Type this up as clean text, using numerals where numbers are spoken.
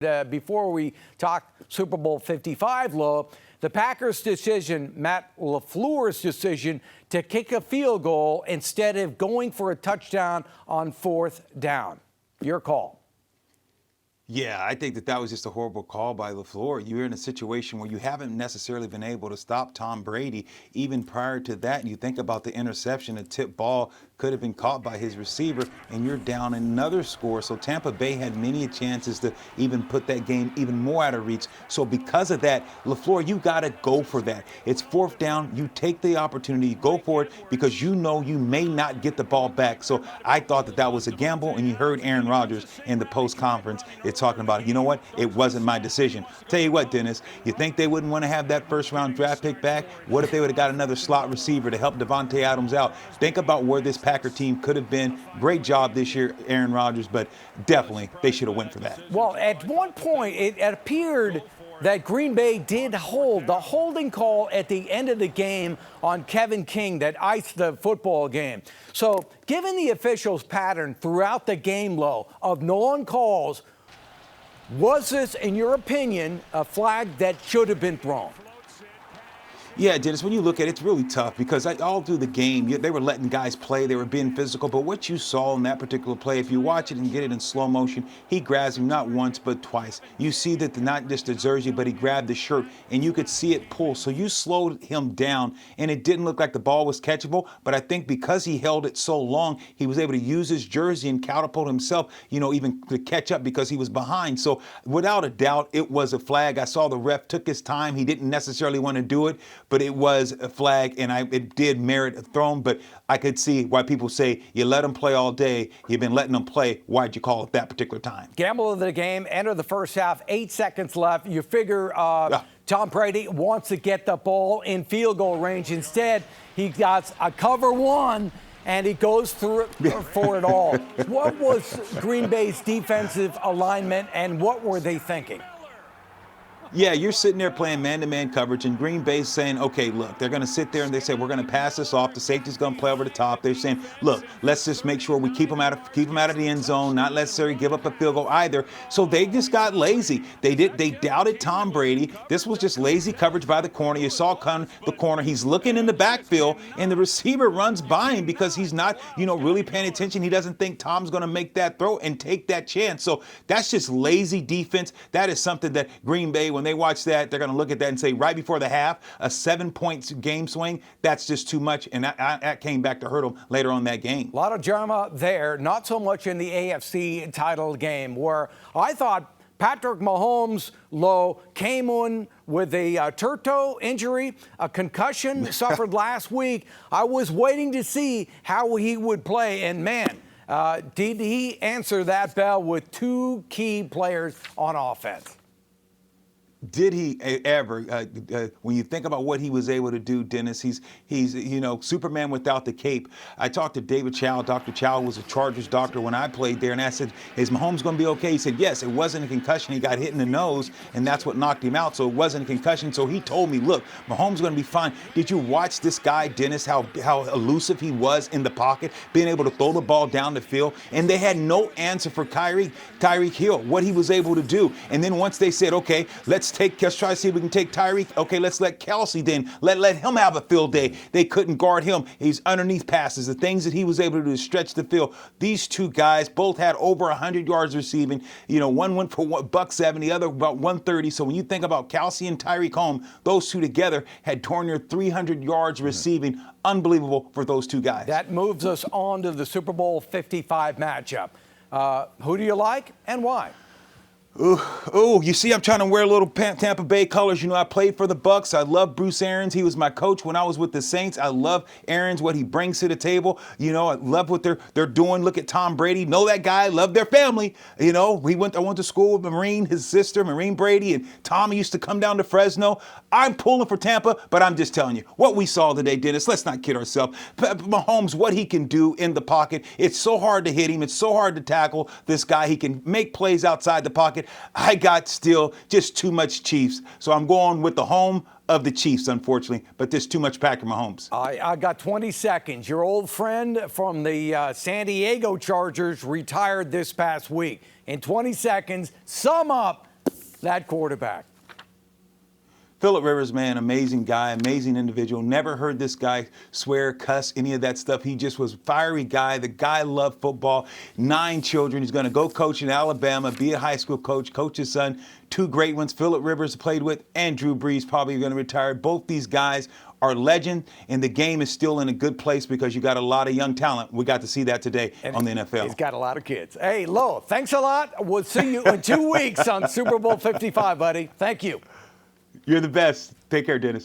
Before we talk Super Bowl 55, the Packers' decision, Matt LaFleur's decision to kick a field goal instead of going for a touchdown on 4th down. Your call. Yeah, I think that was just a horrible call by LaFleur. You're in a situation where you haven't necessarily been able to stop Tom Brady even prior to that. And you think about the interception, a tip ball could have been caught by his receiver, and you're down another score. So Tampa Bay had many chances to even put that game even more out of reach. So because of that, LaFleur, you got to go for that. It's 4th down. You take the opportunity, go for it, because you know you may not get the ball back. So I thought that was a gamble, and you heard Aaron Rodgers in the post-conference. It's talking about, you know what, it wasn't my decision. Tell you what, Dennis, you think they wouldn't want to have that first-round draft pick back? What if they would have got another slot receiver to help Devontae Adams out? Think about where this Packer team could have been. Great job this year, Aaron Rodgers, but definitely they should have went for that. Well, at one point, it appeared that Green Bay did hold the holding call at the end of the game on Kevin King that iced the football game. So given the officials' pattern throughout the game, of non-calls, was this, in your opinion, a flag that should have been thrown? Yeah, Dennis, when you look at it, it's really tough because all through the game, they were letting guys play. They were being physical. But what you saw in that particular play, if you watch it and get it in slow motion, he grabs him not once but twice. You see that not just the jersey, but he grabbed the shirt, and you could see it pull. So you slowed him down, and it didn't look like the ball was catchable. But I think because he held it so long, he was able to use his jersey and catapult himself, even to catch up because he was behind. So without a doubt, it was a flag. I saw the ref took his time. He didn't necessarily want to do it, but it was a flag, and it did merit a thrown. But I could see why people say, you let them play all day. You've been letting them play. Why'd you call it that particular time? Gamble of the game, enter the first half, 8 seconds left. You figure Tom Brady wants to get the ball in field goal range. Instead, he got a cover one, and he goes through for it all. What was Green Bay's defensive alignment, and what were they thinking? Yeah, you're sitting there playing man-to-man coverage, and Green Bay's saying, okay, look, they're going to sit there and they say, we're going to pass this off. The safety's going to play over the top. They're saying, look, let's just make sure we keep them out of the end zone, not necessarily give up a field goal either. So they just got lazy. They doubted Tom Brady. This was just lazy coverage by the corner. You saw the corner. He's looking in the backfield, and the receiver runs by him because he's not, really paying attention. He doesn't think Tom's going to make that throw and take that chance. So that's just lazy defense. That is something that Green Bay, when they watch that, they're going to look at that and say, right before the half, a 7-point game swing, that's just too much. And that came back to hurt them later on that game. A lot of drama there, not so much in the AFC title game, where I thought Patrick Mahomes came in with a turtle injury, a concussion suffered last week. I was waiting to see how he would play, and man, did he answer that bell with 2 key players on offense. Did he ever? When you think about what he was able to do, Dennis, he's Superman without the cape. I talked to David Chow. Dr. Chow was a Chargers doctor when I played there, and I said, is Mahomes going to be okay? He said, yes, it wasn't a concussion. He got hit in the nose, and that's what knocked him out. So it wasn't a concussion. So he told me, look, Mahomes going to be fine. Did you watch this guy, Dennis, how elusive he was in the pocket, being able to throw the ball down the field? And they had no answer for Tyreek Hill, what he was able to do. And then once they said, okay, let's try to see if we can take Tyreek. Okay, let's let Kelsey then. Let him have a field day. They couldn't guard him. He's underneath passes. The things that he was able to do to stretch the field. These 2 guys both had over 100 yards receiving. One went for $170, the other about 130. So when you think about Kelsey and Tyreek Hill, those 2 together had torn near 300 yards receiving. Unbelievable for those 2 guys. That moves us on to the Super Bowl 55 matchup. Who do you like and why? Ooh, you see, I'm trying to wear a little Tampa Bay colors. I played for the Bucks. I love Bruce Arians. He was my coach when I was with the Saints. I love Arians, what he brings to the table. I love what they're doing. Look at Tom Brady. Know that guy. Love their family. I went to school with Marine, his sister, Marine Brady, and Tommy used to come down to Fresno. I'm pulling for Tampa, but I'm just telling you, what we saw today, Dennis, let's not kid ourselves. Mahomes, what he can do in the pocket. It's so hard to hit him. It's so hard to tackle this guy. He can make plays outside the pocket. I got still just too much Chiefs. So I'm going with the home of the Chiefs, unfortunately, but there's too much Patrick Mahomes. I got 20 seconds. Your old friend from the San Diego Chargers retired this past week. In 20 seconds, sum up that quarterback. Phillip Rivers, man, amazing guy, amazing individual. Never heard this guy swear, cuss, any of that stuff. He just was a fiery guy. The guy loved football. 9 children. He's going to go coach in Alabama, be a high school coach, coach his son. 2 great ones. Phillip Rivers played with, and Drew Brees probably going to retire. Both these guys are legend, and the game is still in a good place because you got a lot of young talent. We got to see that today on the NFL. He's got a lot of kids. Hey, Lo, thanks a lot. We'll see you in 2 weeks on Super Bowl 55, buddy. Thank you. You're the best. Take care, Dennis.